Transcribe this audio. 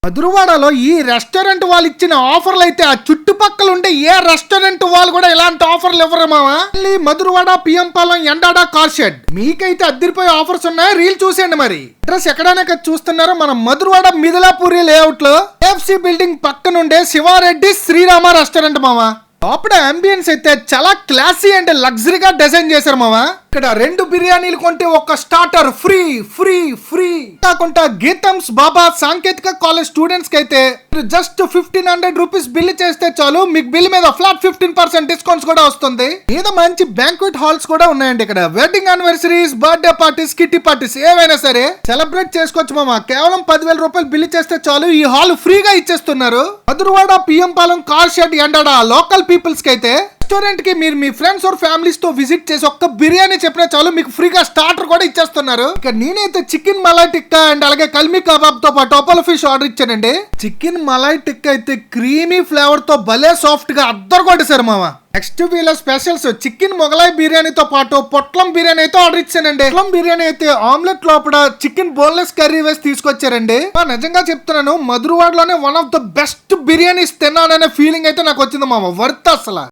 మధురవాడలో ఈ రెస్టారెంట్ వాళ్ళు ఇచ్చిన ఆఫర్లు అయితే ఆ చుట్టుపక్కల ఉండే ఏ రెస్టారెంట్ వాళ్ళు కూడా ఇలాంటి ఆఫర్లు ఇవ్వరు మావా. మధురవాడ పిఎం పాలెం ఎండాడా కార్ షెడ్ మీకైతే అద్దరిపోయే ఆఫర్స్ ఉన్నాయి. రీల్ చూసేయండి. మరి అడ్రస్ ఎక్కడైనా చూస్తున్నారో మన మధురవాడ మిథిలాపూరి లేఅవుట్ లో ఎఫ్సి బిల్డింగ్ పక్కనుండే శివారెడ్డి శ్రీరామ రెస్టారెంట్ మావా. లోపల అంబియన్స్ అయితే చాలా క్లాసీ అండ్ లగ్జరీగా డిజైన్ చేశారు మావా. ఇక్కడ 2 బిర్యానీలు కొంటే ఒక స్టార్టర్ ఫ్రీ ఫ్రీ ఫ్రీ కాకుండా గీతమ్స్ బాబా సాంకేతిక కాలేజ్ స్టూడెంట్స్ కి అయితే జస్ట్ 1500 రూపీస్ బిల్ చేస్తే చాలు మీకు బిల్ మీద ఫ్లాట్ 15% డిస్కౌంట్స్ కూడా వస్తుంది. మీద మంచి బ్యాంక్వెట్ హాల్స్ కూడా ఉన్నాయండి. ఇక్కడ wedding anniversaries, birthday parties, kitty parties ఏవైనా సరే సెలబ్రేట్ చేసుకోవచ్చు మామా. కేవలం 10,000 రూపాయలు బిల్ చేస్తే చాలు ఈ హాల్ ఫ్రీగా ఇచ్చేస్తున్నారు. Madhurawada PM Palem car shed Endada local peoples కి అయితే రెస్టారెంట్ కి మీరు మీ ఫ్రెండ్స్ ఆర్ ఫ్యామిలీస్ తో విజిట్ చేసి ఒక్క బిర్యానీ చెప్పినా చాలు మీకు ఫ్రీగా స్టార్టర్ కూడా ఇచ్చేస్తున్నారు. ఇక నేనైతే చికెన్ మలాయ్ టిక్కా అండ్ అలాగే కల్మీ కబాబ్ తో పాటు అపోలో ఫిష్ ఆర్డర్ ఇచ్చానండి. చికెన్ మలాయ్ టిక్కా అయితే క్రీమీ ఫ్లేవర్ తో భలే సాఫ్ట్ గా అద్దరు కొట్టేశారు మావా. నెక్స్ట్ వీళ్ళ స్పెషల్స్ చికెన్ మొగలాయ్ బిర్యానీతో పాటు పొట్లం బిర్యానీ అయితే ఆర్డర్ ఇచ్చానండి. పొట్లం బిర్యానీ అయితే ఆమ్లెట్ లోపల చికెన్ బోన్లెస్ కర్రీ వేసి తీసుకొచ్చారండి. నిజంగా చెప్తున్నాను, మధురవాడలోనే one of the best biryanis తిన్నాననే ఫీలింగ్ అయితే నాకు వచ్చింది మామ. వర్త్ అసలు.